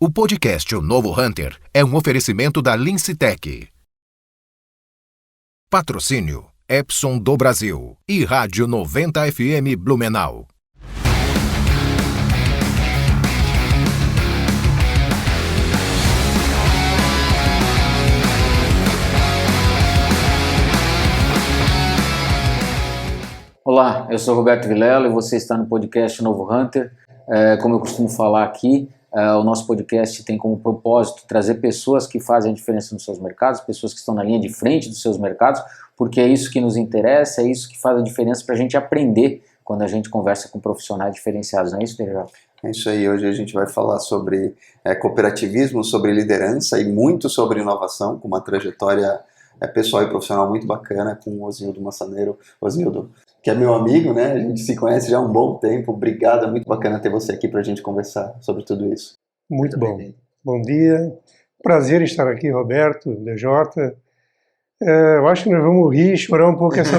O podcast O Novo Hunter é um oferecimento da Lincitec. Patrocínio Epson do Brasil e Rádio 90 FM Blumenau. Olá, eu sou Roberto Vilela e você está no podcast Novo Hunter. Como eu costumo falar aqui, o nosso podcast tem como propósito trazer pessoas que fazem a diferença nos seus mercados, pessoas que estão na linha de frente dos seus mercados, porque é isso que nos interessa, é isso que faz a diferença para a gente aprender quando a gente conversa com profissionais diferenciados, não é isso, DJ? É isso aí, hoje a gente vai falar sobre cooperativismo, sobre liderança e muito sobre inovação, com uma trajetória pessoal e profissional muito bacana com o Osnildo Massaneiro. Osnildo, que é meu amigo, né? A gente se conhece já há um bom tempo. Obrigado, é muito bacana ter você aqui para a gente conversar sobre tudo isso. Muito bom. Bom dia. Prazer estar aqui, Roberto, DJ. Eu acho que nós vamos rir e chorar um pouco essa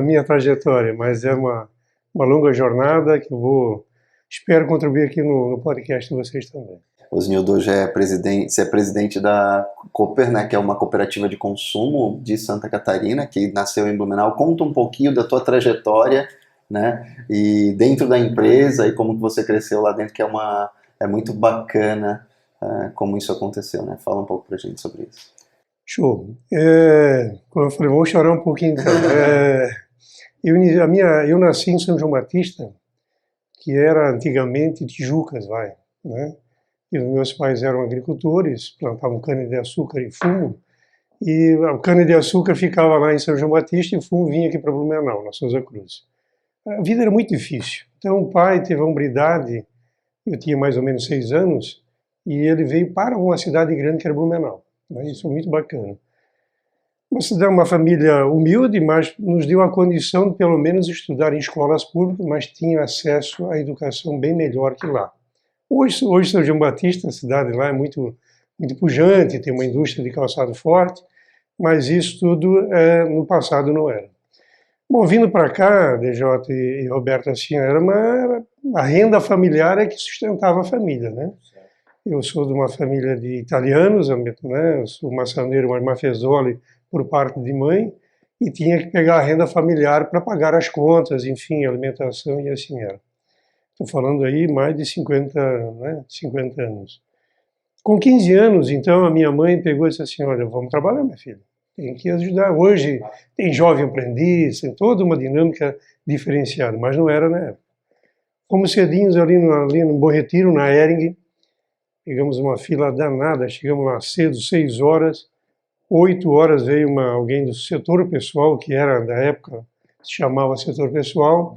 minha trajetória, mas é uma longa jornada que eu espero contribuir aqui no podcast de vocês também. Osnildo hoje é presidente da Cooper, né, que é uma cooperativa de consumo de Santa Catarina, que nasceu em Blumenau. Conta um pouquinho da tua trajetória, né, e dentro da empresa e como que você cresceu lá dentro, que é muito bacana como isso aconteceu, né? Fala um pouco pra gente sobre isso. Show. Como eu falei, vou chorar um pouquinho então. Eu nasci em São João Batista, que era antigamente Tijucas, né? E os meus pais eram agricultores, plantavam cana-de-açúcar e fumo, e a cana-de-açúcar ficava lá em São João Batista e o fumo vinha aqui para Blumenau, na Souza Cruz. A vida era muito difícil. Então o pai teve a hombridade, eu tinha mais ou menos 6 anos, e ele veio para uma cidade grande que era Blumenau. Isso é muito bacana. Uma família humilde, mas nos deu a condição de pelo menos estudar em escolas públicas, mas tinha acesso à educação bem melhor que lá. Hoje São João Batista, a cidade lá é muito, muito pujante, tem uma indústria de calçado forte, mas isso tudo no passado não era. Bom, vindo para cá, DJ e Roberto, assim, a renda familiar é que sustentava a família, né? Eu sou de uma família de italianos, né? Eu sou Massaneiro, mas Mafezoli por parte de mãe, e tinha que pegar a renda familiar para pagar as contas, enfim, alimentação, e assim era. Estou falando aí mais de 50 anos. Com 15 anos, então, a minha mãe pegou e disse assim, olha, vamos trabalhar, minha filha. Tem que ajudar. Hoje tem jovem aprendiz, tem toda uma dinâmica diferenciada, mas não era na época. Fomos cedinhos ali no Bom Retiro, na Hering, pegamos uma fila danada, chegamos lá cedo, 6 horas, 8 horas veio alguém do setor pessoal, que era da época, se chamava setor pessoal.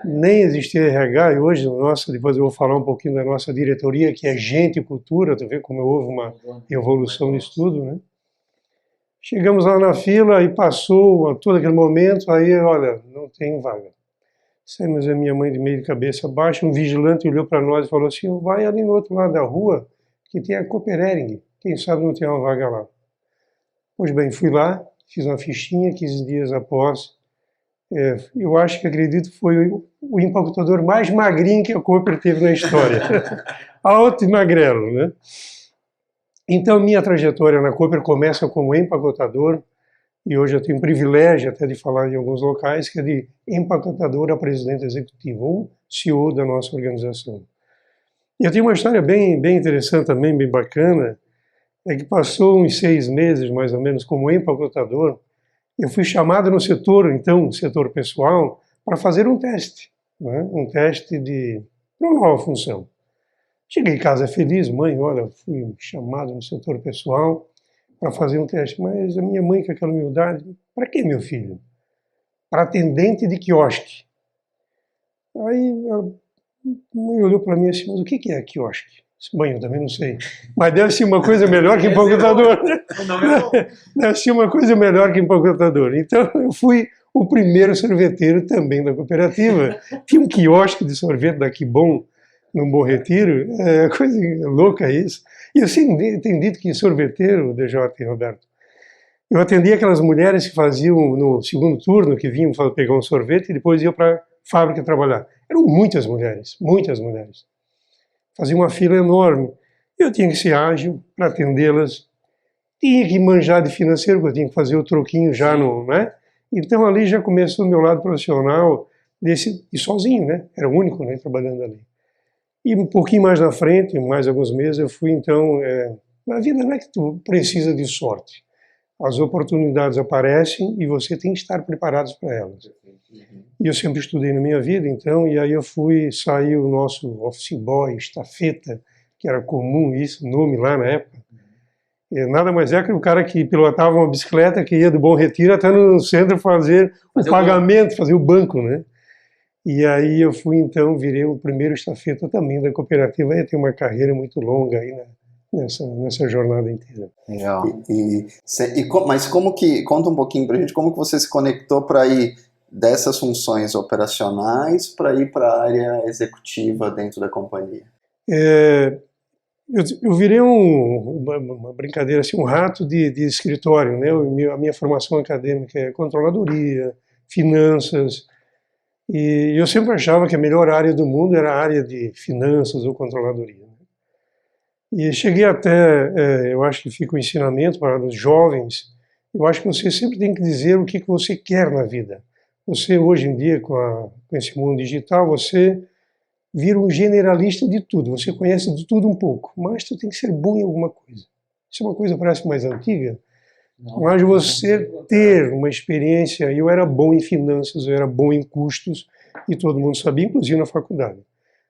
Nem existia RH, e hoje, depois eu vou falar um pouquinho da nossa diretoria, que é gente e cultura, tu vê como houve uma evolução nisso tudo, né? Chegamos lá na fila e passou todo aquele momento, aí, olha, não tem vaga. Saímos a minha mãe de meio de cabeça baixa, um vigilante olhou para nós e falou assim, vai ali no outro lado da rua, que tem a Cooper Hering, quem sabe não tem uma vaga lá. Pois bem, fui lá, fiz uma fichinha, 15 dias após, eu acho que acredito foi o empacotador mais magrinho que a Cooper teve na história. Alto e magrelo, né? Então, minha trajetória na Cooper começa como empacotador, e hoje eu tenho o privilégio até de falar em alguns locais, que é de empacotador a presidente executivo, ou CEO da nossa organização. E eu tenho uma história bem interessante também, bem bacana, é que passou uns 6 meses, mais ou menos, como empacotador, eu fui chamado no setor pessoal, para fazer um teste, né? Um teste para uma nova função. Cheguei em casa feliz, mãe, olha, fui chamado no setor pessoal para fazer um teste, mas a minha mãe, com aquela humildade, para que, meu filho? Para atendente de quiosque. Aí a mãe olhou para mim assim, mas o que é quiosque? Mãe, eu também não sei. Mas deve ser uma coisa melhor que empacotador. Deve ser uma coisa melhor que empacotador. Então, eu fui o primeiro sorveteiro também da cooperativa. Tinha um quiosque de sorvete daqui bom, no Bom Retiro. É coisa louca isso. E eu sempre tenho dito que sorveteiro, DJ e Roberto, eu atendia aquelas mulheres que faziam no segundo turno, que vinham pegar um sorvete e depois iam para a fábrica trabalhar. Eram muitas mulheres, muitas mulheres. Fazia uma fila enorme. Eu tinha que ser ágil para atendê-las, tinha que manjar de financeiro, porque eu tinha que fazer o troquinho já, no, né? Então ali já começou o meu lado profissional, e sozinho, né? Era o único, né, trabalhando ali. E um pouquinho mais na frente, mais alguns meses, eu fui então... na vida não é que tu precisa de sorte. As oportunidades aparecem e você tem que estar preparado para elas. E eu sempre estudei na minha vida, então, e aí saiu o nosso office boy, estafeta, que era comum isso, nome lá na época. E nada mais é que o cara que pilotava uma bicicleta, que ia do Bom Retiro até no centro fazer o pagamento, fazer o banco, né? E aí eu fui, então, virei o primeiro estafeta também da cooperativa, e tenho uma carreira muito longa aí, né? Nessa jornada inteira. Legal. Mas como que, conta um pouquinho pra gente, como que você se conectou para ir dessas funções operacionais para ir para a área executiva dentro da companhia? Eu virei uma brincadeira, assim, um rato de escritório, né? A minha formação acadêmica é controladoria, finanças, e eu sempre achava que a melhor área do mundo era a área de finanças ou controladoria. E cheguei até, eu acho que fica o ensinamento para os jovens, eu acho que você sempre tem que dizer o que você quer na vida. Você, hoje em dia, com esse mundo digital, você vira um generalista de tudo, você conhece de tudo um pouco, mas tu tem que ser bom em alguma coisa. Isso é uma coisa que parece mais antiga, mas você ter uma experiência, eu era bom em finanças, eu era bom em custos, e todo mundo sabia, inclusive na faculdade.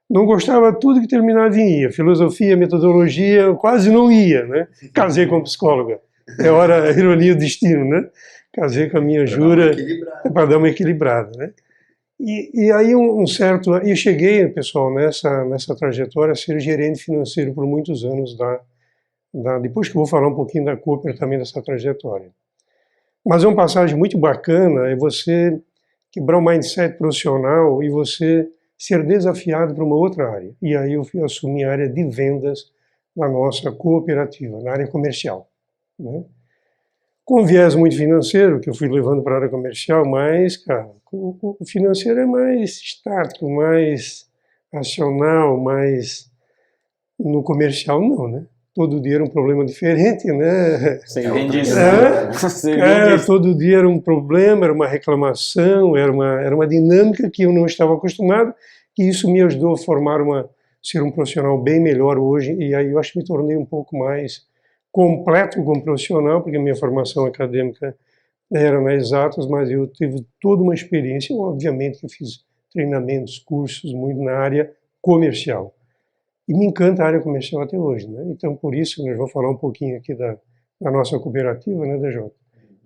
Não gostava de tudo que terminava em ia. Filosofia, metodologia, eu quase não ia, né? Casei com psicóloga. É hora, ironia do destino, né? Casei com a minha jura para dar uma equilibrada, né? E aí eu cheguei, pessoal, nessa trajetória a ser gerente financeiro por muitos anos depois que eu vou falar um pouquinho da Cooper também dessa trajetória. Mas é uma passagem muito bacana, é você quebrar o mindset profissional e você ser desafiado para uma outra área. E aí eu fui assumir a área de vendas na nossa cooperativa, na área comercial, né? Com viés muito financeiro, que eu fui levando para a área comercial, mas, cara, o financeiro é mais estático, mais racional, mais... No comercial, não, né? Todo dia era um problema diferente, né? Você vende isso. Todo dia era um problema, era uma reclamação, era uma dinâmica que eu não estava acostumado, e isso me ajudou a ser um profissional bem melhor hoje, e aí eu acho que me tornei um pouco mais completo como profissional, porque a minha formação acadêmica era na exatas, mas eu tive toda uma experiência, obviamente que eu fiz treinamentos, cursos muito na área comercial. E me encanta a área comercial até hoje, né? Então, por isso, nós vamos falar um pouquinho aqui da nossa cooperativa, né, DJ,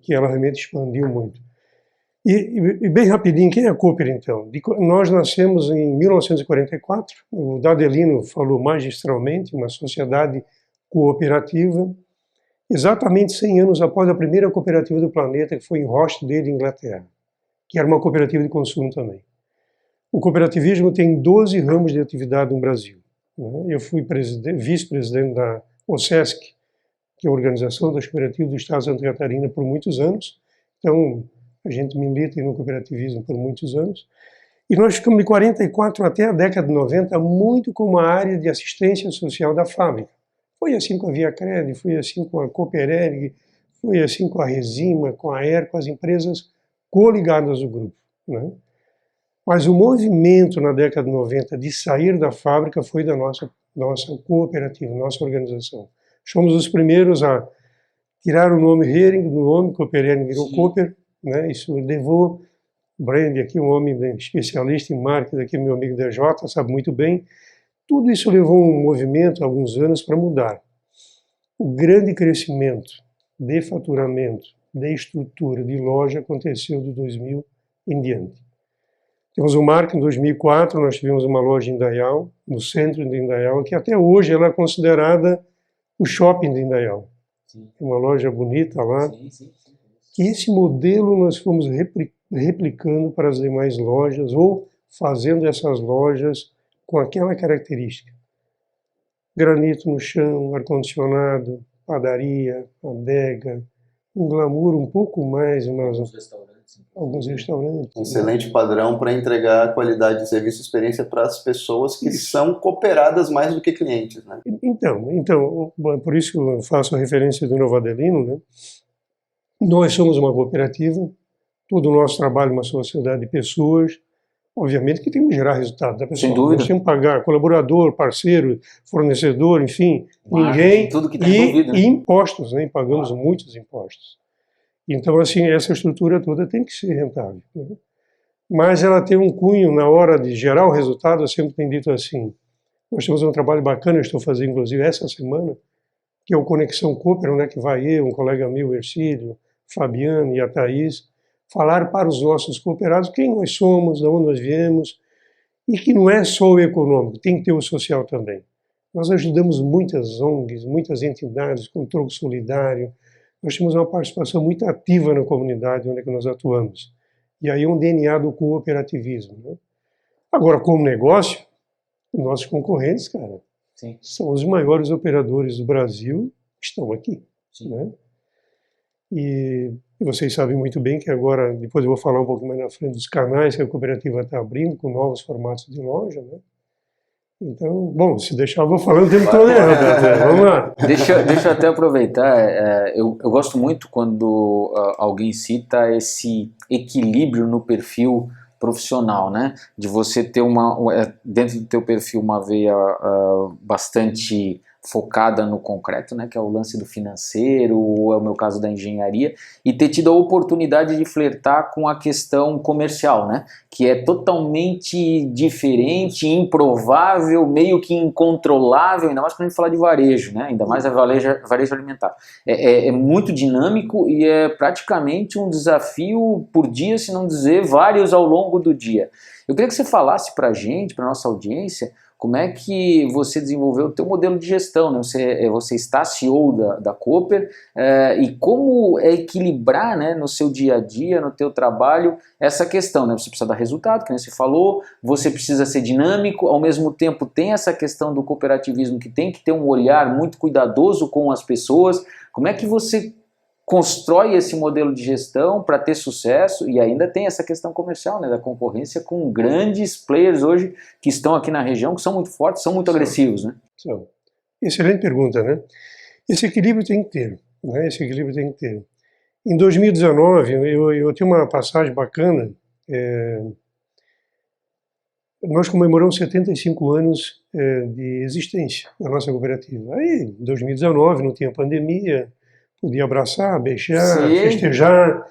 que ela realmente expandiu muito. E bem rapidinho, quem é a Cooper, então? Nós nascemos em 1944, o Dadelino falou magistralmente, uma sociedade cooperativa, exatamente 100 anos após a primeira cooperativa do planeta, que foi em Rochdale, Inglaterra, que era uma cooperativa de consumo também. O cooperativismo tem 12 ramos de atividade no Brasil. Eu fui vice-presidente da OSESC, que é a Organização das Cooperativas do Estado de Santa Catarina, por muitos anos. Então, a gente milita no cooperativismo por muitos anos. E nós ficamos de 44 até a década de 90 muito como a área de assistência social da fábrica. Foi assim com a ViaCred, foi assim com a Cooperenergy, foi assim com a Resima, com a ER, com as empresas coligadas do grupo, né? Mas o movimento na década de 90 de sair da fábrica foi da nossa cooperativa, nossa organização. Fomos os primeiros a tirar o nome Hering do nome, Cooperenergy virou Cooper, né? Isso levou Brand, aqui um homem especialista em marketing, aqui meu amigo DJ, sabe muito bem. Tudo isso levou um movimento, alguns anos, para mudar. O grande crescimento de faturamento, de estrutura, de loja aconteceu de 2000 em diante. Temos um marco, em 2004, nós tivemos uma loja em Indaial, no centro de Indaial, que até hoje ela é considerada o shopping de Indaial. É uma loja bonita lá. Que esse modelo nós fomos replicando para as demais lojas, ou fazendo essas lojas com aquela característica. Granito no chão, ar-condicionado, padaria, adega, um glamour um pouco mais, alguns restaurantes. Excelente padrão para entregar qualidade de serviço e experiência para as pessoas que são cooperadas mais do que clientes, né? Então, por isso que eu faço a referência do Novo Adelino, né? Nós somos uma cooperativa, todo o nosso trabalho é uma sociedade de pessoas, obviamente que temos que gerar resultado da pessoa. Sem dúvida. Nós temos que pagar colaborador, parceiro, fornecedor, enfim, Marketing, ninguém. tudo que está envolvido, né? E impostos, né? Pagamos muitos impostos. Então, assim, essa estrutura toda tem que ser rentável, né? Mas ela tem um cunho na hora de gerar o resultado, eu sempre tenho dito assim, nós temos um trabalho bacana, eu estou fazendo inclusive essa semana, que é o Conexão Cooper, né, que vai eu, um colega meu, o Ercílio, Fabiano e a Thaís, falar para os nossos cooperados quem nós somos, de onde nós viemos, e que não é só o econômico, tem que ter o social também. Nós ajudamos muitas ONGs, muitas entidades com troco solidário, nós temos uma participação muito ativa na comunidade onde é que nós atuamos. E aí é um DNA do cooperativismo, né? Agora, como negócio, nossos concorrentes, cara, Sim. são os maiores operadores do Brasil, estão aqui, Sim. né? E vocês sabem muito bem que agora, depois eu vou falar um pouco mais na frente dos canais que a cooperativa está abrindo com novos formatos de loja, né? Então, bom, se deixar eu vou falando o tempo todo, né? Vamos lá. Deixa eu até aproveitar, eu gosto muito quando alguém cita esse equilíbrio no perfil profissional, né? De você ter dentro do teu perfil uma veia bastante focada no concreto, né, que é o lance do financeiro, ou é o meu caso da engenharia, e ter tido a oportunidade de flertar com a questão comercial, né, que é totalmente diferente, improvável, meio que incontrolável, ainda mais quando a gente fala de varejo, né, ainda mais a varejo alimentar. É muito dinâmico e é praticamente um desafio por dia, se não dizer vários ao longo do dia. Eu queria que você falasse para a gente, para a nossa audiência, como é que você desenvolveu o teu modelo de gestão, né? Você está CEO da Cooper, e como equilibrar, né, no seu dia a dia, no teu trabalho, essa questão, né? Você precisa dar resultado, que nem você falou, você precisa ser dinâmico, ao mesmo tempo tem essa questão do cooperativismo que tem que ter um olhar muito cuidadoso com as pessoas. Como é que você constrói esse modelo de gestão para ter sucesso? E ainda tem essa questão comercial, né, da concorrência com grandes players hoje que estão aqui na região, que são muito fortes, são muito agressivos, né? Excelente pergunta, né? Esse equilíbrio tem que ter, né? Esse equilíbrio tem que ter. Em 2019, eu tinha uma passagem bacana, nós comemoramos 75 anos de existência da nossa cooperativa. Aí, em 2019, não tinha pandemia, podia abraçar, beijar, Sim, festejar.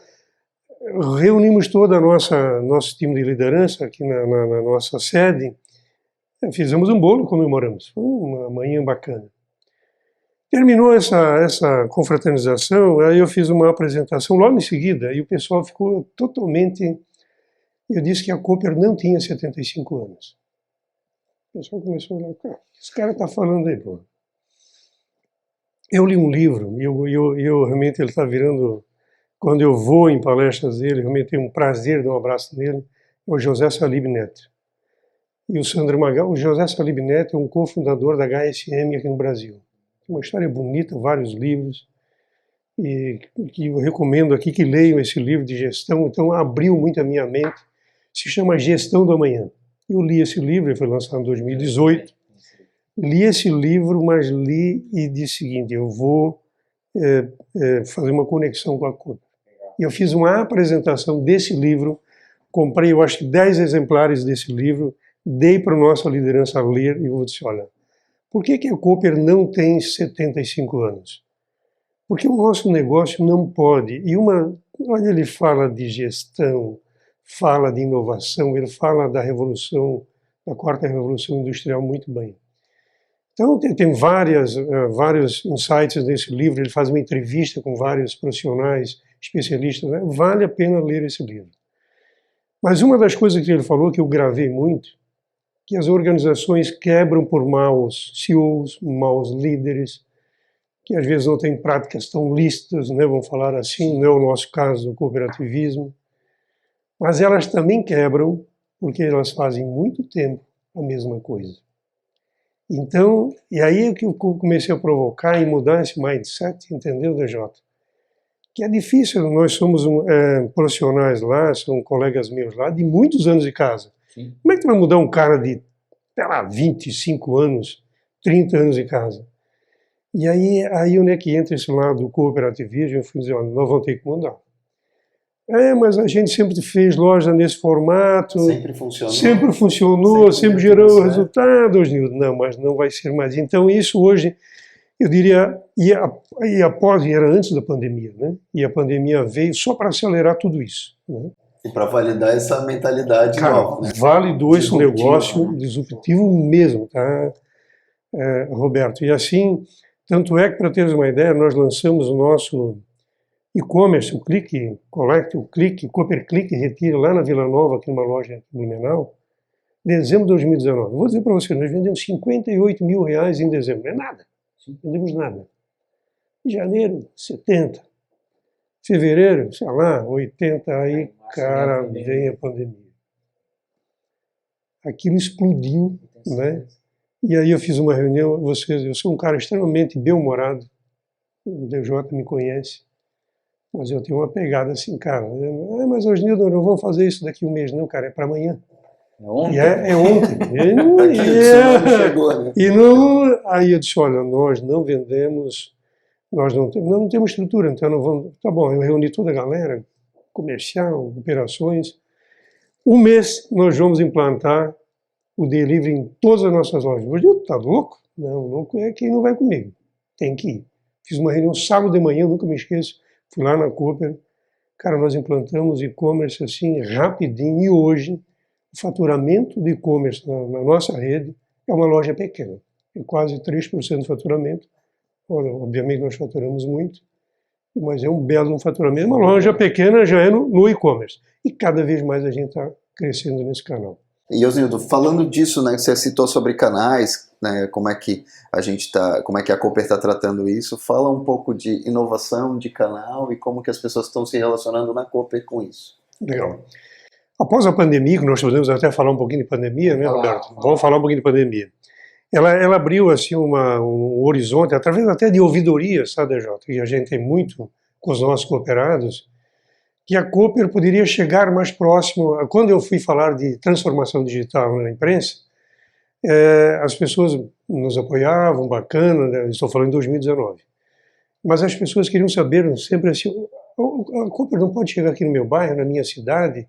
Reunimos todo nosso time de liderança aqui na nossa sede, fizemos um bolo, comemoramos. Foi uma manhã bacana. Terminou essa confraternização, aí eu fiz uma apresentação logo em seguida, e o pessoal ficou totalmente... Eu disse que a Cooper não tinha 75 anos. O pessoal começou a olhar, cara, esse cara está falando aí, pô. Eu li um livro, e eu realmente ele está virando... Quando eu vou em palestras dele, realmente tenho um prazer de dar um abraço nele, é o José Salib Neto. E o Sandro Magal, o José Salib Neto é um cofundador da HSM aqui no Brasil. Uma história bonita, vários livros, e que eu recomendo aqui que leiam esse livro de gestão. Então abriu muito a minha mente, se chama Gestão do Amanhã. Eu li esse livro, ele foi lançado em 2018, li esse livro, mas li e disse o seguinte, eu vou fazer uma conexão com a Cooper. E eu fiz uma apresentação desse livro, comprei, eu acho que 10 exemplares desse livro, dei para a nossa liderança ler e eu disse, olha, por que a Cooper não tem 75 anos? Porque o nosso negócio não pode. Olha, ele fala de gestão, fala de inovação, ele fala da revolução, da quarta revolução industrial muito bem. Então tem vários insights nesse livro, ele faz uma entrevista com vários profissionais, especialistas, né? Vale a pena ler esse livro. Mas uma das coisas que ele falou, que eu gravei muito, que as organizações quebram por maus CEOs, maus líderes, que às vezes não têm práticas tão lícitas, né, vamos falar assim, não é o nosso caso do cooperativismo, mas elas também quebram porque elas fazem muito tempo a mesma coisa. Então, e aí é que eu comecei a provocar e mudar esse mindset, entendeu, DJ? que é difícil. Nós somos profissionais lá, são colegas meus lá, de muitos anos de casa. Sim. Como é que tu vai mudar um cara de, sei lá, 25 anos, 30 anos de casa? E aí onde é que entra esse lado do cooperativismo? Eu fui dizer, olha, nós vamos ter que mudar. Mas a gente sempre fez loja nesse formato. Sempre funcionou. Sempre funcionou, sempre gerou certo. resultados. Não, mas não vai ser mais. Então isso hoje, eu diria, e era antes da pandemia, né? E a pandemia veio só para acelerar tudo isso, né? E para validar essa mentalidade nova, né? Validou esse Disruptivo, negócio né? disruptivo mesmo, tá, Roberto? E assim, tanto é que, para teres uma ideia, nós lançamos o nosso e-commerce, o Click Collect, o Click, Cooper Click Retire, lá na Vila Nova, aqui numa loja em Blumenau, em dezembro de 2019. Vou dizer para você, nós vendemos 58 mil reais em dezembro, não é nada, não vendemos nada. Em janeiro, 70. Fevereiro, sei lá, 80, aí, cara, vem a pandemia. Aquilo explodiu, né? E aí eu fiz uma reunião, eu sou um cara extremamente bem-humorado, o DJ me conhece, mas eu tenho uma pegada assim, cara, mas hoje não vamos fazer isso daqui um mês, não, cara, é para amanhã. É ontem? É ontem. Chegou, né? Aí eu disse, olha, nós não vendemos, nós não temos estrutura, então não vamos. Tá bom, eu reuni toda a galera, comercial, operações. Um mês nós vamos implantar o delivery em todas as nossas lojas. Eu digo, tá louco? Não, louco é quem não vai comigo. Tem que ir. Fiz uma reunião sábado de manhã, nunca me esqueço. Fui lá na Cooper. Cara, nós implantamos e-commerce assim, rapidinho. E hoje, o faturamento de e-commerce na nossa rede é uma loja pequena. É quase 3% do faturamento. Obviamente nós faturamos muito, mas é um belo faturamento. Uma loja pequena já é no e-commerce. E cada vez mais a gente está crescendo nesse canal. E Osnildo, falando disso, né, que você citou sobre canais, né, como é que a Cooper está tratando isso, fala um pouco de inovação de canal e como que as pessoas estão se relacionando na Cooper com isso. Legal. Após a pandemia, que nós podemos até falar um pouquinho de pandemia, né, Roberto? Vamos falar um pouquinho de pandemia. Ela abriu assim um horizonte, através até de ouvidorias, sabe, DJ, que a gente tem muito com os nossos cooperados, que a Cooper poderia chegar mais próximo. Quando eu fui falar de transformação digital na imprensa, as pessoas nos apoiavam, bacana, né? Estou falando em 2019. Mas as pessoas queriam saber sempre assim, a Cooper não pode chegar aqui no meu bairro, na minha cidade?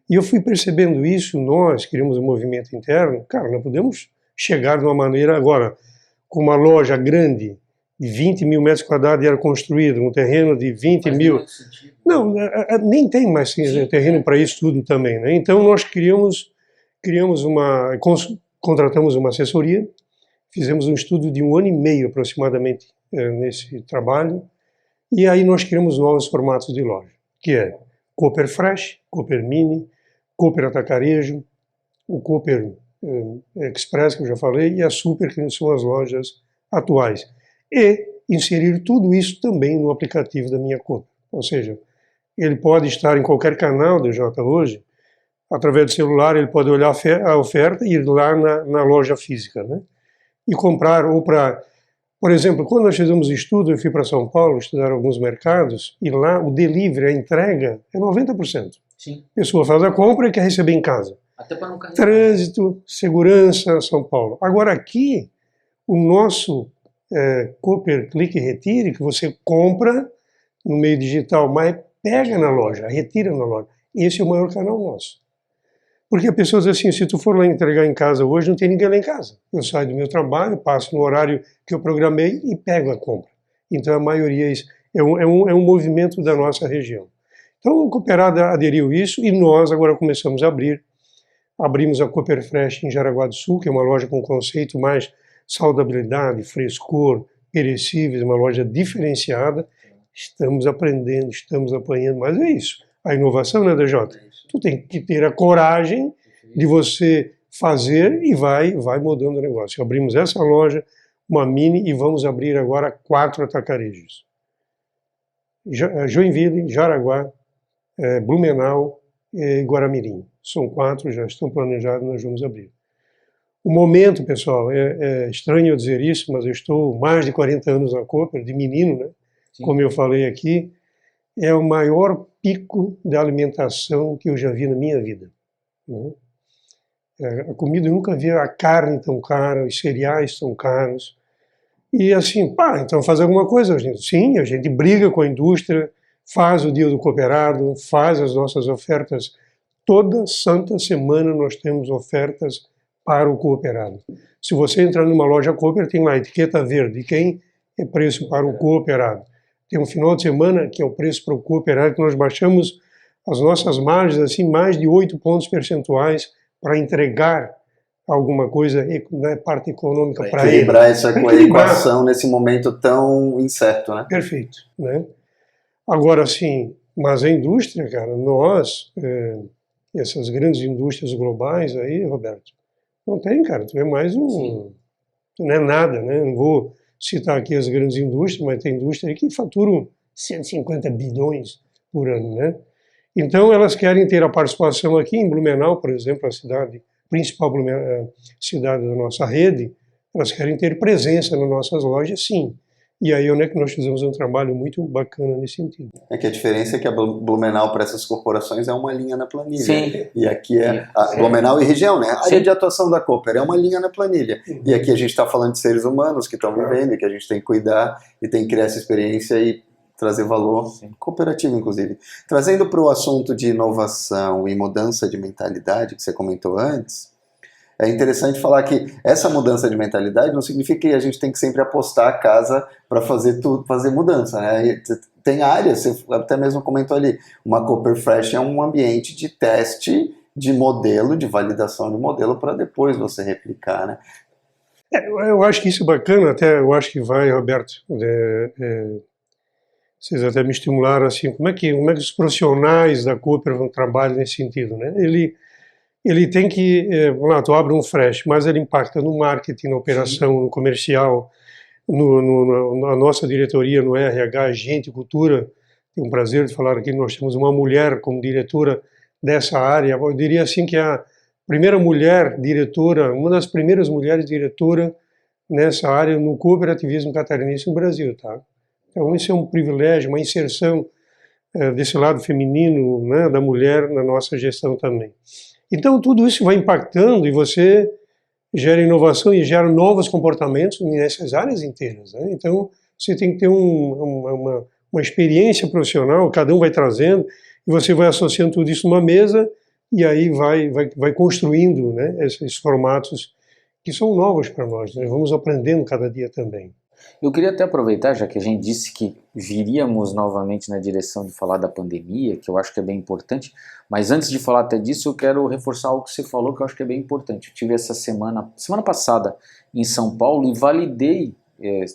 E eu fui percebendo isso, nós criamos um movimento interno, cara, nós podemos chegar de uma maneira, agora, com uma loja grande, de 20 mil metros quadrados, era construído, um terreno de 20 mil... Não, nem tem mais terreno para isso tudo também, né? Então nós contratamos uma assessoria, fizemos um estudo de 1 ano e meio aproximadamente nesse trabalho, e aí nós criamos novos formatos de loja, que é Cooper Fresh, Cooper Mini, Cooper Atacarejo, o Cooper Express, que eu já falei, e a Super, que são as lojas atuais. E inserir tudo isso também no aplicativo da minha Cooper. Ou seja, ele pode estar em qualquer canal DJ hoje, através do celular ele pode olhar a oferta e ir lá na loja física, né? E comprar, ou para... Por exemplo, quando nós fizemos estudo, eu fui para São Paulo estudar alguns mercados, e lá o delivery, a entrega, é 90%. Sim. A pessoa faz a compra e quer receber em casa. Até para não carregar. Trânsito, segurança, São Paulo. Agora aqui, o nosso Cooper Click Retire, que você compra no meio digital, mas pega na loja, retira na loja. Esse é o maior canal nosso. Porque a pessoa diz assim, se tu for lá entregar em casa hoje, não tem ninguém lá em casa. Eu saio do meu trabalho, passo no horário que eu programei e pego a compra. Então a maioria é isso. É um movimento da nossa região. Então o Cooperada aderiu isso e nós agora começamos a abrir. Abrimos a Cooper Fresh em Jaraguá do Sul, que é uma loja com conceito mais saudabilidade, frescor, perecíveis, uma loja diferenciada. Estamos aprendendo, estamos apanhando, mas é isso. A inovação, né, DJ? Tu tem que ter a coragem de você fazer e vai mudando o negócio. Abrimos essa loja, uma mini, e vamos abrir agora 4 atacarejos. Joinville, Jaraguá, Blumenau e Guaramirim. São 4, já estão planejados, nós vamos abrir. O momento, pessoal, é estranho eu dizer isso, mas eu estou mais de 40 anos na Cooper, de menino, né? Sim. Como eu falei aqui, é o maior pico de alimentação que eu já vi na minha vida, né? A comida, eu nunca vi a carne tão cara, os cereais tão caros. E assim, então fazer alguma coisa, gente. Sim, a gente briga com a indústria, faz o dia do cooperado, faz as nossas ofertas. Toda santa semana nós temos ofertas para o cooperado. Se você entrar numa loja Cooper, tem lá a etiqueta verde, quem é preço para o cooperado. Tem um final de semana que é o preço para o cooperado, que nós baixamos as nossas margens assim mais de 8 pontos percentuais para entregar alguma coisa na parte econômica para ele. Equilibrar essa equação nesse momento tão incerto, né? Perfeito, né? Agora, sim, mas a indústria, cara, nós, essas grandes indústrias globais aí, Roberto, não tem, cara, tu é mais não é nada, né? Não vou citar aqui as grandes indústrias, mas tem indústria aí que faturam 150 bilhões por ano, né? Então, elas querem ter a participação aqui em Blumenau, por exemplo, a principal cidade da nossa rede, elas querem ter presença nas nossas lojas, sim. E aí onde é que nós fizemos um trabalho muito bacana nesse sentido. É que a diferença é que a Blumenau para essas corporações é uma linha na planilha. Sim. E aqui é a Blumenau e região, né? A área de atuação da Cooper é uma linha na planilha. E aqui a gente está falando de seres humanos que estão vivendo e que a gente tem que cuidar e tem que criar essa experiência e trazer valor cooperativo, inclusive. Trazendo para o assunto de inovação e mudança de mentalidade que você comentou antes, é interessante falar que essa mudança de mentalidade não significa que a gente tem que sempre apostar a casa para fazer mudança, né? Tem áreas, você até mesmo comentou ali, uma Cooper Fresh é um ambiente de teste de modelo, de validação de modelo para depois você replicar, né? Eu acho que isso é bacana, até eu acho que vai, Roberto, vocês até me estimularam assim, como é que os profissionais da Cooper vão trabalhar nesse sentido, né? Ele tem que, vamos lá, tu abre um Fresh, mas ele impacta no marketing, na operação, no comercial, na nossa diretoria, no RH, gente, cultura. Tenho um prazer de falar aqui, nós temos uma mulher como diretora dessa área. Eu diria assim que a primeira mulher diretora, uma das primeiras mulheres diretora nessa área no cooperativismo catarinense no Brasil, tá? Então isso é um privilégio, uma inserção desse lado feminino, né, da mulher na nossa gestão também. Então tudo isso vai impactando e você gera inovação e gera novos comportamentos nessas áreas inteiras, né? Então você tem que ter uma experiência profissional, cada um vai trazendo e você vai associando tudo isso numa mesa e aí vai construindo, né, esses formatos que são novos para nós, né? Vamos aprendendo cada dia também. Eu queria até aproveitar, já que a gente disse que viríamos novamente na direção de falar da pandemia, que eu acho que é bem importante, mas antes de falar até disso, eu quero reforçar algo que você falou que eu acho que é bem importante. Eu tive essa semana passada em São Paulo e validei,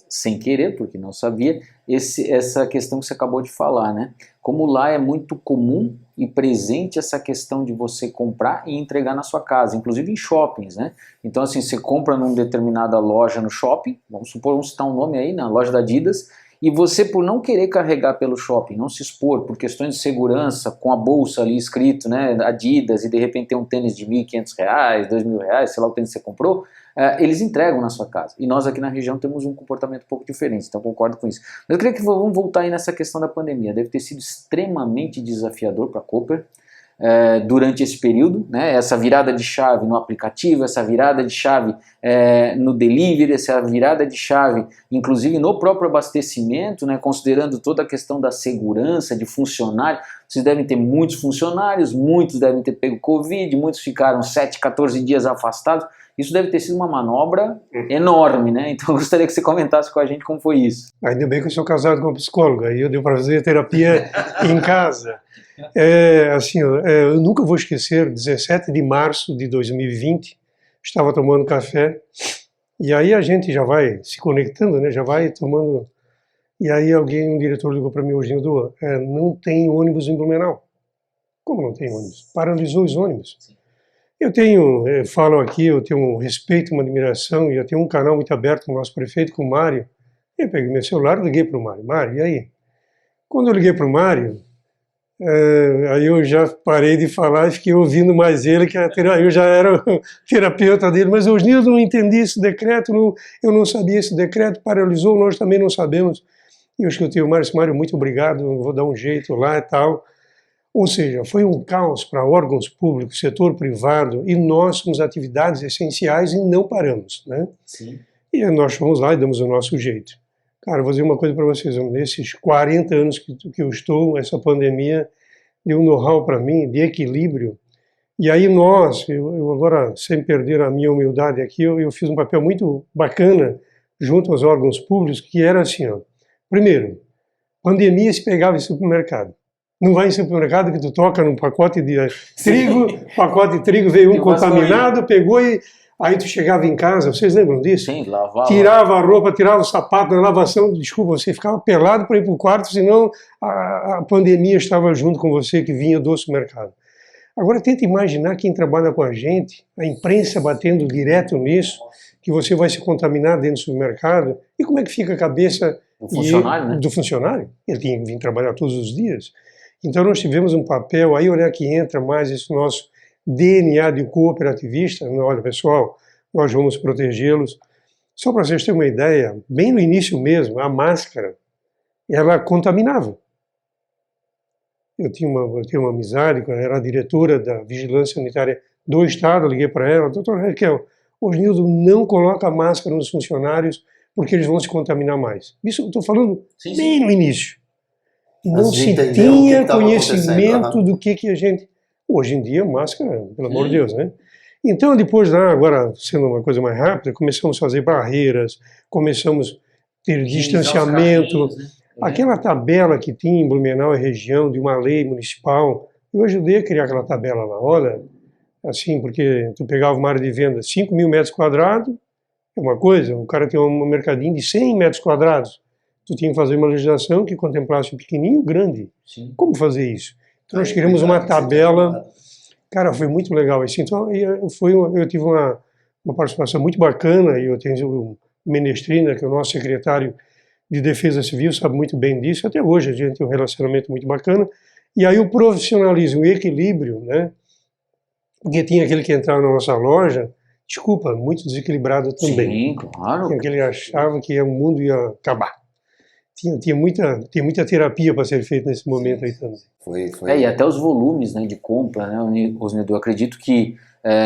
sem querer, porque não sabia, essa questão que você acabou de falar, né? Como lá é muito comum e presente essa questão de você comprar e entregar na sua casa, inclusive em shoppings, né? Então assim, você compra numa determinada loja no shopping, vamos citar um nome aí, na loja da Adidas, e você, por não querer carregar pelo shopping, não se expor, por questões de segurança, com a bolsa ali escrito, né, Adidas, e de repente tem um tênis de R$1.500, R$2.000, sei lá o tênis que você comprou, eles entregam na sua casa. E nós aqui na região temos um comportamento um pouco diferente, então concordo com isso. Mas eu queria que vamos voltar aí nessa questão da pandemia. Deve ter sido extremamente desafiador para a Cooper durante esse período, né? Essa virada de chave no aplicativo, essa virada de chave no delivery, essa virada de chave inclusive no próprio abastecimento, né? Considerando toda a questão da segurança, de funcionário. Vocês devem ter muitos funcionários, muitos devem ter pego Covid, muitos ficaram 7, 14 dias afastados. Isso deve ter sido uma manobra enorme, né? Então eu gostaria que você comentasse com a gente como foi isso. Ainda bem que eu sou casado com uma psicóloga, aí eu dei para fazer terapia em casa. Assim, eu nunca vou esquecer, 17 de março de 2020, estava tomando café, e aí a gente já vai se conectando, né? Já vai tomando... E aí um diretor ligou para mim hoje, não tem ônibus em Blumenau. Como não tem ônibus? Paralisou os ônibus. Eu falo aqui, eu tenho um respeito, uma admiração, e eu tenho um canal muito aberto com o nosso prefeito, com o Mário. Eu peguei meu celular e liguei para o Mário. Mário, e aí? Quando eu liguei para o Mário, aí eu já parei de falar e fiquei ouvindo mais ele, que eu já era o terapeuta dele, mas eu não entendi esse decreto, eu não sabia esse decreto, paralisou, nós também não sabemos. E eu escutei o Mário, muito obrigado, vou dar um jeito lá e tal. Ou seja, foi um caos para órgãos públicos, setor privado, e nós somos atividades essenciais e não paramos, né? Sim. E nós fomos lá e damos o nosso jeito. Cara, vou dizer uma coisa para vocês, nesses 40 anos que eu estou, essa pandemia deu um know-how para mim de equilíbrio. E aí eu agora, sem perder a minha humildade aqui, eu fiz um papel muito bacana junto aos órgãos públicos, que era assim, ó. Primeiro, pandemia se pegava em supermercado. Não vai em supermercado que tu toca num pacote de trigo, pacote de trigo veio um contaminado, pegou e aí tu chegava em casa, vocês lembram disso? Sim, lavava. Tirava a roupa, tirava o sapato na lavação, desculpa, você ficava pelado para ir para o quarto, senão a pandemia estava junto com você que vinha do supermercado. Agora tenta imaginar quem trabalha com a gente, a imprensa batendo direto nisso, que você vai se contaminar dentro do supermercado, e como é que fica a cabeça do funcionário? Ele tem que vir trabalhar todos os dias. Então nós tivemos um papel, aí olha que entra mais esse nosso DNA de cooperativista, olha pessoal, nós vamos protegê-los. Só para vocês terem uma ideia, bem no início mesmo, a máscara, ela contaminava. Eu tinha uma amizade, ela era a diretora da Vigilância Sanitária do Estado, eu liguei para ela, doutora Raquel, o Osnildo não coloca máscara nos funcionários porque eles vão se contaminar mais. Isso eu estou falando bem no início. Não se tinha conhecimento do que a gente... Hoje em dia, máscara, pelo amor de Deus, né? Então, depois, agora, sendo uma coisa mais rápida, começamos a fazer barreiras, começamos a ter distanciamento. Aquela tabela que tinha em Blumenau e região, de uma lei municipal, eu ajudei a criar aquela tabela lá, olha, assim, porque tu pegava uma área de venda 5.000 metros quadrados, é uma coisa, o cara tem um mercadinho de 100 metros quadrados, tu tinha que fazer uma legislação que contemplasse o pequenininho e o grande. Sim. Como fazer isso? Então nós criamos uma tabela, cara, foi muito legal isso. Então eu tive uma participação muito bacana, e eu tenho o Menestrina, que é o nosso secretário de Defesa Civil, sabe muito bem disso, até hoje a gente tem um relacionamento muito bacana, e aí o profissionalismo e o equilíbrio, né, porque tinha aquele que entrava na nossa loja, desculpa, muito desequilibrado também. Sim, claro. Tinha aquele que achava que o mundo ia acabar. Tinha muita terapia para ser feita nesse momento aí também. E até os volumes, né, de compra, né, Osnildo, eu acredito que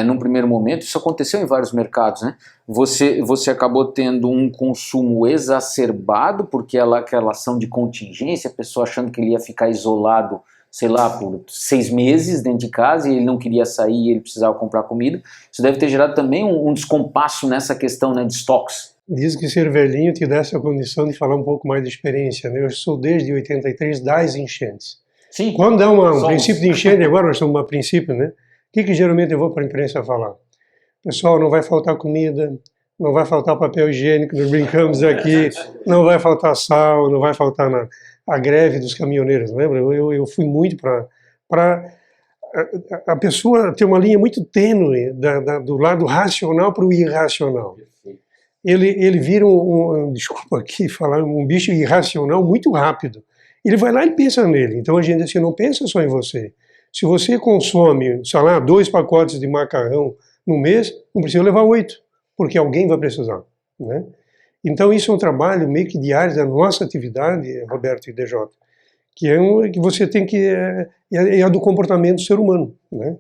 num primeiro momento, isso aconteceu em vários mercados, né? Você acabou tendo um consumo exacerbado, porque aquela ação de contingência, a pessoa achando que ele ia ficar isolado, sei lá, por 6 meses dentro de casa, e ele não queria sair e ele precisava comprar comida. Isso deve ter gerado também um descompasso nessa questão, né, de estoques. Diz que ser velhinho te dá essa condição de falar um pouco mais de experiência, né? Eu sou desde 83 das enchentes. Sim. Quando dá um princípio de enchente, agora nós estamos a princípio, né? O que geralmente eu vou para a imprensa falar? Pessoal, não vai faltar comida, não vai faltar papel higiênico, nós brincamos aqui, não vai faltar sal, não vai faltar nada. A greve dos caminhoneiros, lembra? Eu fui muito para a pessoa ter uma linha muito tênue do lado racional para o irracional. Ele vira desculpa aqui falar, um bicho irracional muito rápido. Ele vai lá e pensa nele. Então a gente assim, não pensa só em você. Se você consome, sei lá, 2 pacotes de macarrão no mês, não precisa levar 8, porque alguém vai precisar, né? Então isso é um trabalho meio que diário da nossa atividade, Roberto e DJ, que você tem que... é a do comportamento do ser humano, né?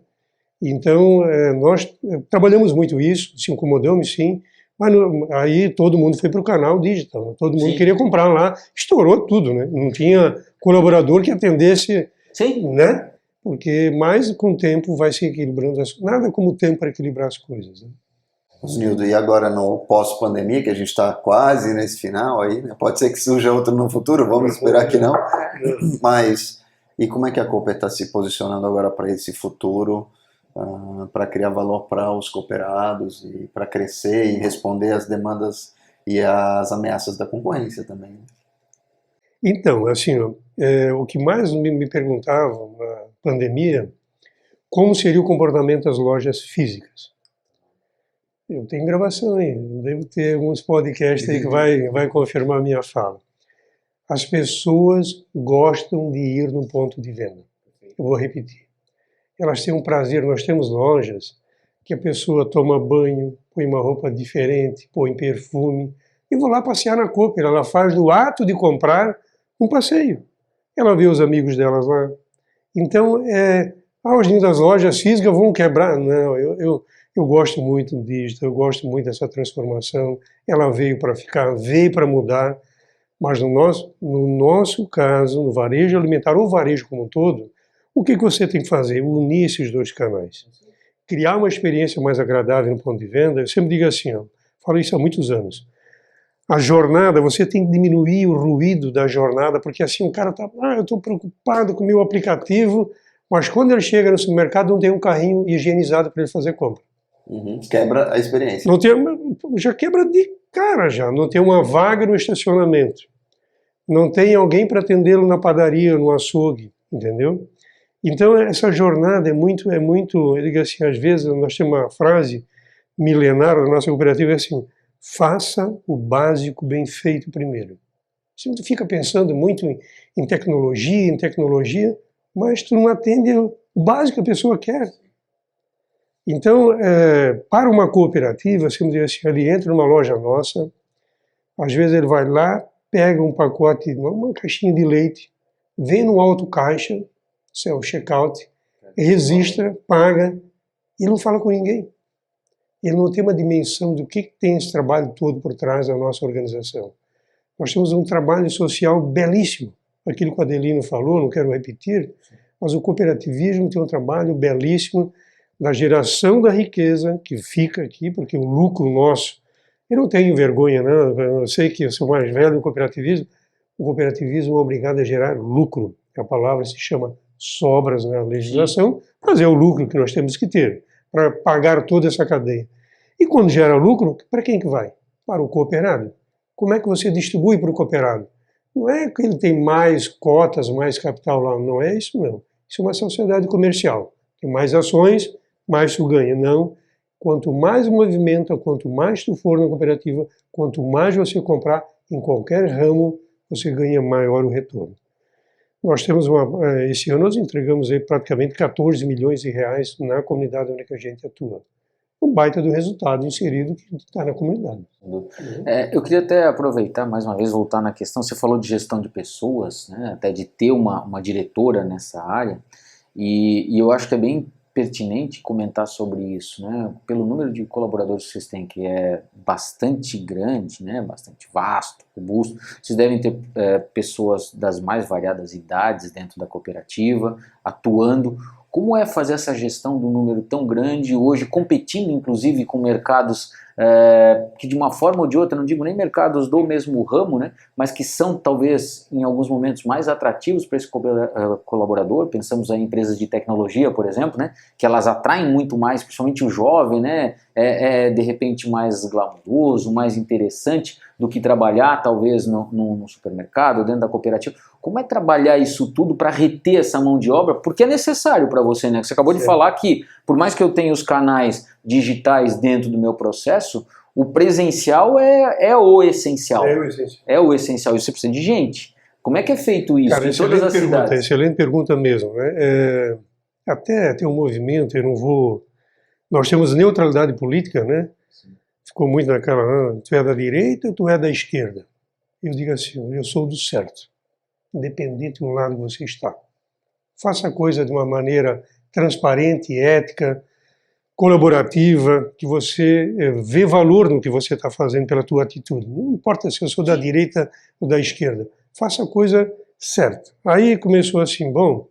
Então nós trabalhamos muito isso, se incomodamos sim, mas aí todo mundo foi para o canal digital, todo mundo queria comprar lá, estourou tudo, né? Não tinha colaborador que atendesse, né? Porque mais com o tempo vai se equilibrando, nada como o tempo para equilibrar as coisas, né? Osnildo, e agora no pós-pandemia, que a gente está quase nesse final aí, né? Pode ser que surja outro no futuro, vamos esperar que não, mas e como é que a Cooper está se posicionando agora para esse futuro, para criar valor para os cooperados e para crescer e responder às demandas e às ameaças da concorrência também? Então, assim, o que mais me perguntavam na pandemia, como seria o comportamento das lojas físicas? Eu tenho gravação aí, devo ter alguns podcasts aí que vai confirmar a minha fala. As pessoas gostam de ir no ponto de venda. Eu vou repetir. Elas têm um prazer, nós temos lojas que a pessoa toma banho, põe uma roupa diferente, põe perfume, Eu vou lá passear na Cooper. Ela faz do ato de comprar um passeio. Ela vê os amigos delas lá. Então, hoje as lojas físicas vão quebrar. Não, eu gosto muito do digital, eu gosto muito dessa transformação. Ela veio para ficar, veio para mudar. Mas no nosso caso, no varejo alimentar ou varejo como um todo, o que você tem que fazer? Unir esses dois canais. Criar uma experiência mais agradável no ponto de venda. Eu sempre digo assim, falo isso há muitos anos. A jornada, você tem que diminuir o ruído da jornada, porque assim o cara está, eu estou preocupado com o meu aplicativo, mas quando ele chega no supermercado não tem um carrinho higienizado para ele fazer compra. Quebra a experiência. Não tem, já quebra de cara já, não tem uma vaga no estacionamento, não tem alguém para atendê-lo na padaria, no açougue, entendeu? Então essa jornada é muito, eu digo assim, às vezes nós temos uma frase milenar da nossa cooperativa, é assim, faça o básico bem feito primeiro. Você fica pensando muito em tecnologia, mas tu não atende o básico que a pessoa quer. Então, para uma cooperativa, você me diz assim, ele entra numa loja nossa, às vezes ele vai lá, pega um pacote, uma caixinha de leite, vem no autocaixa, isso é o check-out, registra, paga, e não fala com ninguém. Ele não tem uma dimensão do que tem esse trabalho todo por trás da nossa organização. Nós temos um trabalho social belíssimo. Aquilo que o Adelino falou, não quero repetir, mas o cooperativismo tem um trabalho belíssimo da geração da riqueza que fica aqui, porque o lucro nosso, eu não tenho vergonha, não, eu sei que eu sou mais velho do cooperativismo, o cooperativismo é obrigado a gerar lucro. A palavra se chama sobras na legislação, mas é o lucro que nós temos que ter para pagar toda essa cadeia. E quando gera lucro, para quem que vai? Para o cooperado. Como é que você distribui para o cooperado? Não é que ele tem mais cotas, mais capital lá, não é isso não. Isso é uma sociedade comercial. Tem mais ações, mais tu ganha. Não. Quanto mais movimenta, quanto mais tu for na cooperativa, quanto mais você comprar em qualquer ramo, você ganha maior o retorno. Nós temos esse ano nós entregamos aí praticamente 14 milhões de reais na comunidade onde a gente atua. Um baita do resultado inserido que está na comunidade. Eu queria até aproveitar, mais uma vez, voltar na questão, você falou de gestão de pessoas, né, até de ter uma diretora nessa área, e eu acho que é bem pertinente comentar sobre isso, né, pelo número de colaboradores que vocês têm, que é bastante grande, né, bastante vasto, robusto. Vocês devem ter pessoas das mais variadas idades dentro da cooperativa, atuando. Como é fazer essa gestão de um número tão grande hoje, competindo inclusive com mercados que de uma forma ou de outra, não digo nem mercados do mesmo ramo, né, mas que são talvez em alguns momentos mais atrativos para esse colaborador? Pensamos em empresas de tecnologia, por exemplo, né, que elas atraem muito mais, principalmente o jovem, né, de repente mais glamouroso, mais interessante do que trabalhar talvez no supermercado, dentro da cooperativa. Como é trabalhar isso tudo para reter essa mão de obra? Porque é necessário para você, né? Você acabou de falar que, por mais que eu tenha os canais digitais dentro do meu processo, o presencial é o essencial. É o essencial. É o essencial. E você precisa de gente. Como é que é feito isso? Cara, em todas as cidades? Excelente pergunta mesmo, né? Até tem um movimento, nós temos neutralidade política, né? Ficou muito naquela, tu é da direita ou tu é da esquerda? Eu digo assim, eu sou do certo, independente do lado que você está. Faça a coisa de uma maneira transparente, ética, colaborativa, que você vê valor no que você está fazendo pela tua atitude. Não importa se eu sou da direita ou da esquerda. Faça a coisa certa. Aí começou assim, bom,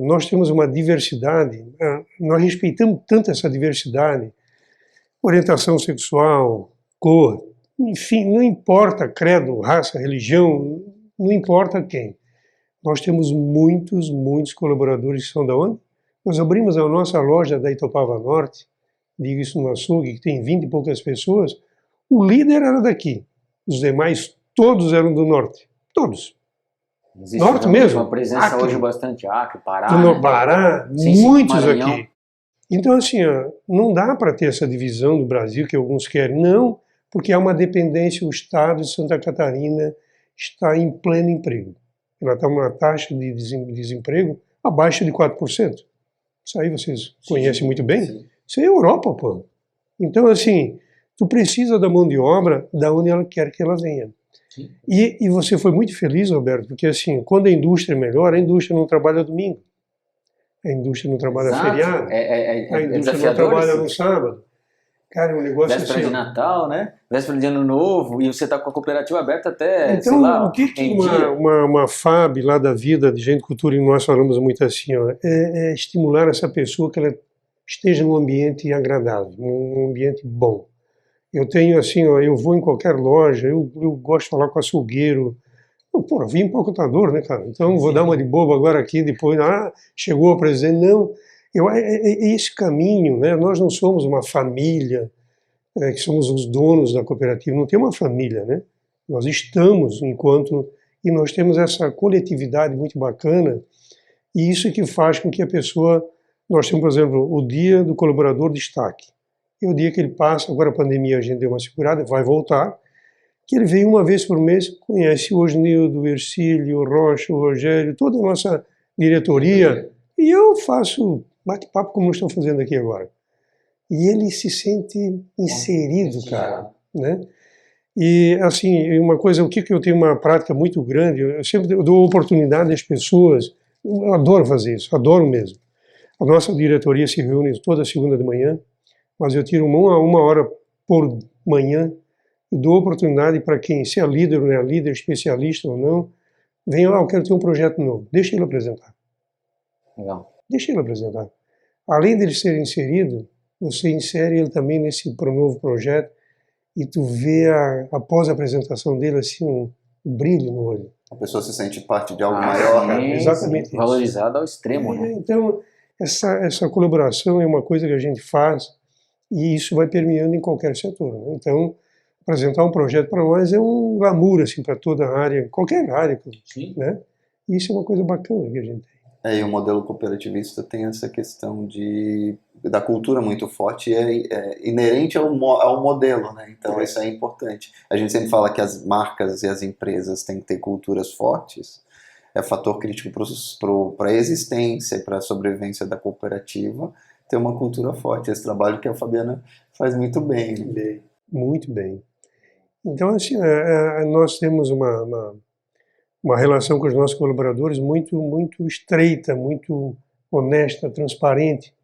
nós temos uma diversidade, nós respeitamos tanto essa diversidade, orientação sexual, cor, enfim, não importa credo, raça, religião, não importa quem. Nós temos muitos colaboradores que são da onde? Nós abrimos a nossa loja da Itopava Norte, digo isso no açougue, que tem 20 e poucas pessoas, o líder era daqui, os demais todos eram do norte, todos. Existe norte mesmo. Uma presença Acre, hoje bastante, Acre, Pará. Do Pará, Sim, muitos Maranhão. aqui. Então, assim, não dá para ter essa divisão do Brasil que alguns querem, não, porque há uma dependência, o estado de Santa Catarina está em pleno emprego. Ela está uma taxa de desemprego abaixo de 4%. Isso aí vocês conhecem muito bem. Sim. Isso é Europa, pô. Então, assim, Tu precisa da mão de obra da onde ela quer que ela venha. Sim. E você foi muito feliz, Roberto, porque assim, quando a indústria melhora, a indústria não trabalha domingo, a indústria não trabalha Exato. feriado, a indústria não desafiador trabalha isso. no sábado. Cara, é um negócio Véspera assim. de Natal, né? Véspera de Ano Novo, e você está com a cooperativa aberta até, sei Então, lá, o que em uma, dia. uma FAB lá da vida de Gente Cultura, e nós falamos muito assim, ó, é estimular essa pessoa que ela esteja num ambiente agradável, num ambiente bom. Eu tenho assim, ó, eu vou em qualquer loja, eu gosto de falar com açougueiro. Pô, vim empacotador, né, cara? Então vou dar uma de bobo agora aqui, depois, chegou o presidente. Não, é esse caminho, né? Nós não somos uma família, que somos os donos da cooperativa, não tem uma família, né? Nós estamos e nós temos essa coletividade muito bacana, e isso é que faz com que a pessoa, nós temos, por exemplo, o dia do colaborador destaque. E o dia que ele passa, agora a pandemia a gente deu uma segurada, vai voltar, que ele vem uma vez por mês, conhece o Osnildo, o Ercílio, o Rocha, o Rogério, toda a nossa diretoria, e eu faço bate-papo como nós estamos fazendo aqui agora. E ele se sente inserido, cara, né? E, assim, uma coisa, o que eu tenho uma prática muito grande, eu sempre dou oportunidade às pessoas, eu adoro fazer isso, adoro mesmo. A nossa diretoria se reúne toda segunda de manhã, mas eu tiro uma hora por manhã e dou oportunidade para quem, se é líder ou não é líder, especialista ou não, venha lá, eu quero ter um projeto novo, deixa ele apresentar. Legal. Deixa ele apresentar. Além dele ser inserido, você insere ele também nesse novo projeto e tu vê, após a apresentação dele, assim, um brilho no olho. A pessoa se sente parte de algo maior. Sim, Exatamente isso. valorizado ao extremo, né? Então, essa colaboração é uma coisa que a gente faz e isso vai permeando em qualquer setor, né? Então, apresentar um projeto para nós é um glamour, assim, para toda a área, qualquer área, Sim. né? E isso é uma coisa bacana que a gente tem. E o modelo cooperativista tem essa questão da cultura muito forte e é inerente ao modelo, né? Então isso é importante. A gente sempre fala que as marcas e as empresas têm que ter culturas fortes, é fator crítico para a existência e para a sobrevivência da cooperativa, ter uma cultura forte. Esse trabalho que a Fabiana faz muito bem. Né? Muito bem. Então, assim, nós temos uma relação com os nossos colaboradores muito, muito estreita, muito honesta, transparente.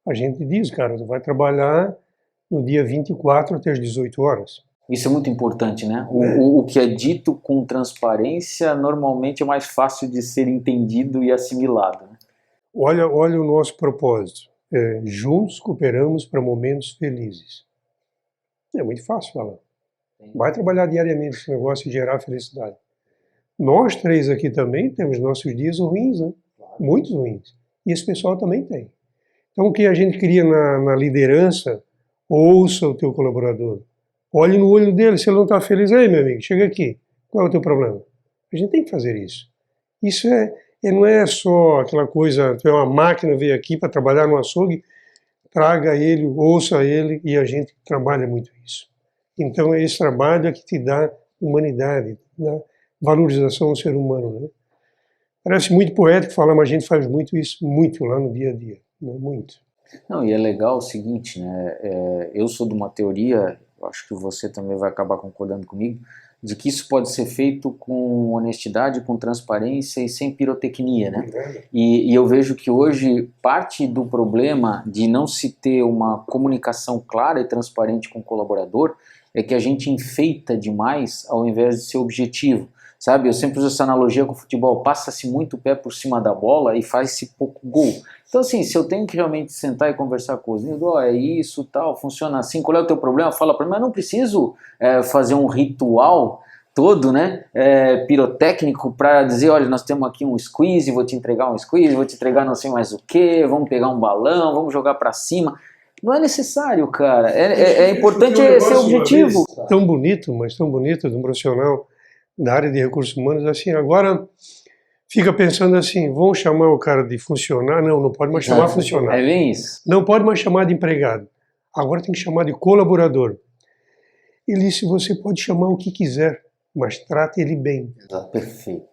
A gente diz, cara, tu vai trabalhar no dia 24 até as 18 horas. Isso é muito importante, né? O que é dito com transparência normalmente é mais fácil de ser entendido e assimilado, né? Olha o nosso propósito. Juntos cooperamos para momentos felizes. É muito fácil falar. Vai trabalhar diariamente esse negócio e gerar felicidade. Nós três aqui também temos nossos dias ruins, né? Muitos ruins. E esse pessoal também tem. Então, o que a gente cria na liderança, ouça o teu colaborador. Olhe no olho dele, se ele não está feliz, aí, meu amigo, chega aqui. Qual é o teu problema? A gente tem que fazer isso. Isso não é só aquela coisa, tu é uma máquina, veio aqui para trabalhar no açougue, traga ele, ouça ele, e a gente trabalha muito isso. Então, esse trabalho é que te dá humanidade, dá valorização ao ser humano, né? Parece muito poético falar, mas a gente faz muito isso, muito lá no dia a dia, né? Muito. Não, e é legal o seguinte, né? Eu sou de uma teoria, acho que você também vai acabar concordando comigo, de que isso pode ser feito com honestidade, com transparência e sem pirotecnia, né? E eu vejo que hoje parte do problema de não se ter uma comunicação clara e transparente com o colaborador é que a gente enfeita demais ao invés de ser objetivo. Sabe, eu sempre uso essa analogia com o futebol, passa-se muito o pé por cima da bola e faz-se pouco gol. Então assim, se eu tenho que realmente sentar e conversar com os amigos, é isso, tal, funciona assim, qual é o teu problema? Fala para mim, mas não preciso fazer um ritual todo, né, pirotécnico para dizer, olha, nós temos aqui um squeeze, vou te entregar um squeeze, vou te entregar não sei mais o que, vamos pegar um balão, vamos jogar para cima. Não é necessário, cara, é importante ser objetivo. Tão bonito, mas tão bonito, de um profissional da área de recursos humanos, assim, agora fica pensando assim, vão chamar o cara de funcionário? Não pode mais chamar funcionário. É bem isso. Não pode mais chamar de empregado. Agora tem que chamar de colaborador. Ele disse, você pode chamar o que quiser, mas trate ele bem. Exato. Perfeito.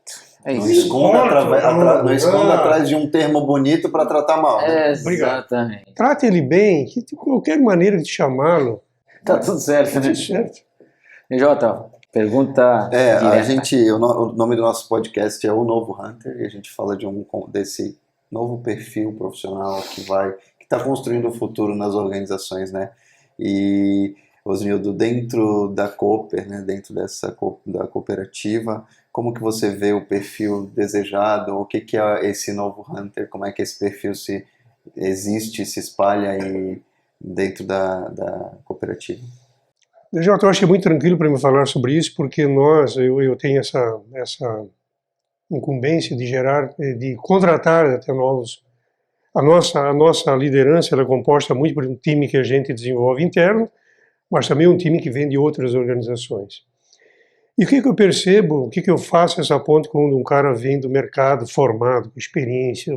É Não isso. esconda atrás de um termo bonito para tratar mal. Né? Exatamente. Trate ele bem, que qualquer maneira de chamá-lo, Tá tudo certo, Tá né? tudo certo. DJ, pergunta direta. O nome do nosso podcast é O Novo Hunter, e a gente fala desse novo perfil profissional que está construindo o futuro nas organizações, né? E, Osnildo, dentro da Cooper, né, dentro da cooperativa, como que você vê o perfil desejado? O que é esse novo Hunter? Como é que esse perfil existe, se espalha aí dentro da cooperativa? Eu acho que é muito tranquilo para me falar sobre isso, porque eu tenho essa incumbência de contratar até novos. A nossa liderança ela é composta muito por um time que a gente desenvolve interno, mas também um time que vem de outras organizações. E o que eu percebo, o que eu faço essa ponte quando um cara vem do mercado formado, com experiência,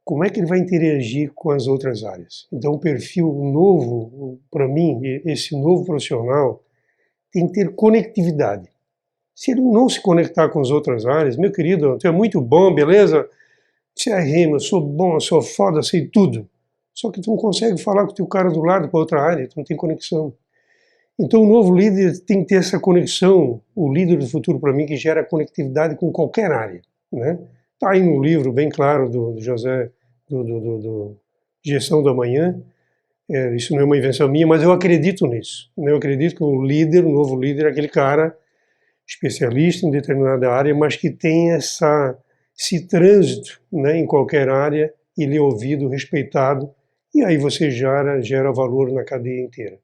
como é que ele vai interagir com as outras áreas? Então, o perfil novo, para mim, esse novo profissional, tem que ter conectividade. Se ele não se conectar com as outras áreas, meu querido, tu é muito bom, beleza? CRM, eu sou bom, eu sou foda, sei tudo. Só que tu não consegue falar com o teu cara do lado para outra área, tu não tem conexão. Então, o novo líder tem que ter essa conexão, o líder do futuro, para mim, que gera conectividade com qualquer área, né? Está aí no livro bem claro do José, do Gestão do Amanhã. Isso não é uma invenção minha, mas eu acredito nisso. Eu acredito que o novo líder, é aquele cara especialista em determinada área, mas que tem esse trânsito, né, em qualquer área, ele é ouvido, respeitado, e aí você gera valor na cadeia inteira.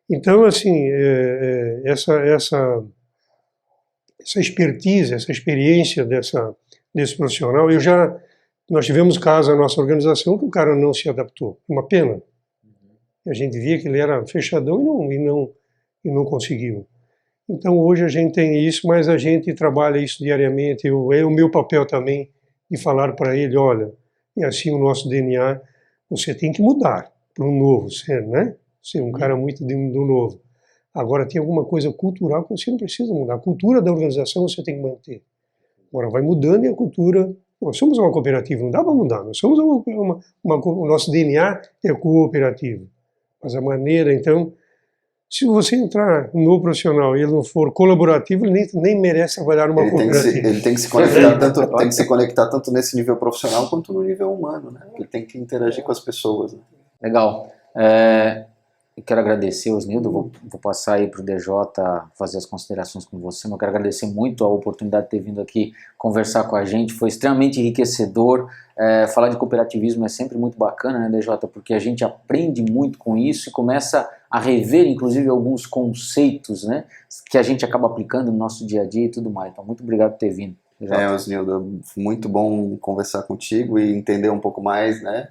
Então, assim, essa expertise, essa experiência desse profissional, nós tivemos casos na nossa organização que o cara não se adaptou, uma pena. A gente via que ele era fechadão e não conseguiu. Então hoje a gente tem isso, mas a gente trabalha isso diariamente. É o meu papel também de falar para ele, olha, é assim o nosso DNA, você tem que mudar para um novo, né? Ser um cara muito do novo. Agora tem alguma coisa cultural que você não precisa mudar. A cultura da organização você tem que manter. Agora vai mudando e a cultura... Nós somos uma cooperativa, não dá para mudar. Nós somos o nosso DNA é cooperativo. Mas a maneira, então, se você entrar no profissional e ele não for colaborativo, ele nem merece trabalhar numa cooperativa. Ele tem que se conectar tanto nesse nível profissional quanto no nível humano, né? Ele tem que interagir com as pessoas. Né? Legal. Eu quero agradecer, Osnildo, vou passar aí para o DJ fazer as considerações com você, mas eu quero agradecer muito a oportunidade de ter vindo aqui conversar com a gente, foi extremamente enriquecedor. Falar de cooperativismo é sempre muito bacana, né, DJ, porque a gente aprende muito com isso e começa a rever, inclusive, alguns conceitos, né, que a gente acaba aplicando no nosso dia a dia e tudo mais. Então, muito obrigado por ter vindo, DJ. Osnildo, muito bom conversar contigo e entender um pouco mais, né,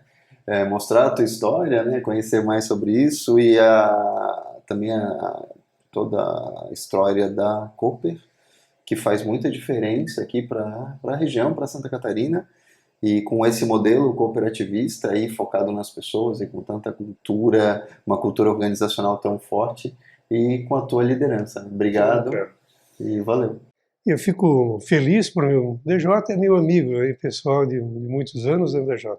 mostrar a tua história, né, conhecer mais sobre isso e também toda a história da Cooper, que faz muita diferença aqui para a região, para Santa Catarina, e com esse modelo cooperativista aí focado nas pessoas e com tanta cultura, uma cultura organizacional tão forte e com a tua liderança. Obrigado e valeu. Eu fico feliz por o DJ é meu amigo, aí, pessoal de muitos anos, né, DJ?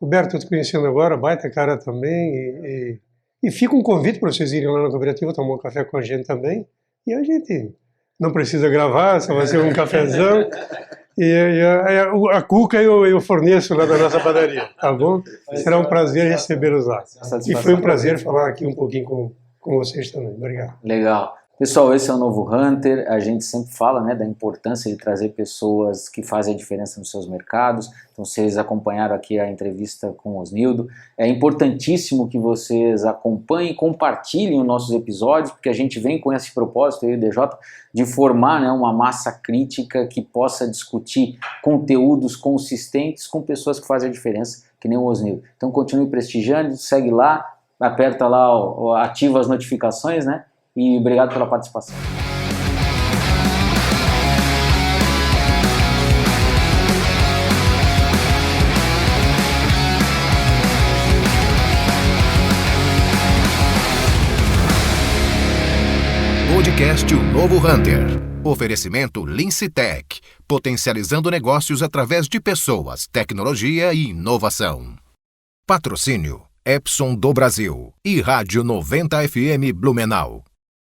Roberto, eu estou conhecendo agora, baita cara também, e fica um convite para vocês irem lá na cooperativa tomar um café com a gente também, e a gente não precisa gravar, só vai ser um cafezão, e a cuca eu forneço lá da nossa padaria, tá bom? Será um prazer recebê-los lá. E foi um prazer falar aqui um pouquinho com vocês também. Obrigado. Legal. Pessoal, esse é o Novo Hunter. A gente sempre fala, né, da importância de trazer pessoas que fazem a diferença nos seus mercados. Então, vocês acompanharam aqui a entrevista com o Osnildo. É importantíssimo que vocês acompanhem e compartilhem os nossos episódios, porque a gente vem com esse propósito, eu e o DJ, de formar, né, uma massa crítica que possa discutir conteúdos consistentes com pessoas que fazem a diferença, que nem o Osnildo. Então, continue prestigiando, segue lá, aperta lá, ativa as notificações, né? E obrigado pela participação. Podcast O Novo Hunter. Oferecimento Lincitec, potencializando negócios através de pessoas, tecnologia e inovação. Patrocínio Epson do Brasil e Rádio 90 FM Blumenau.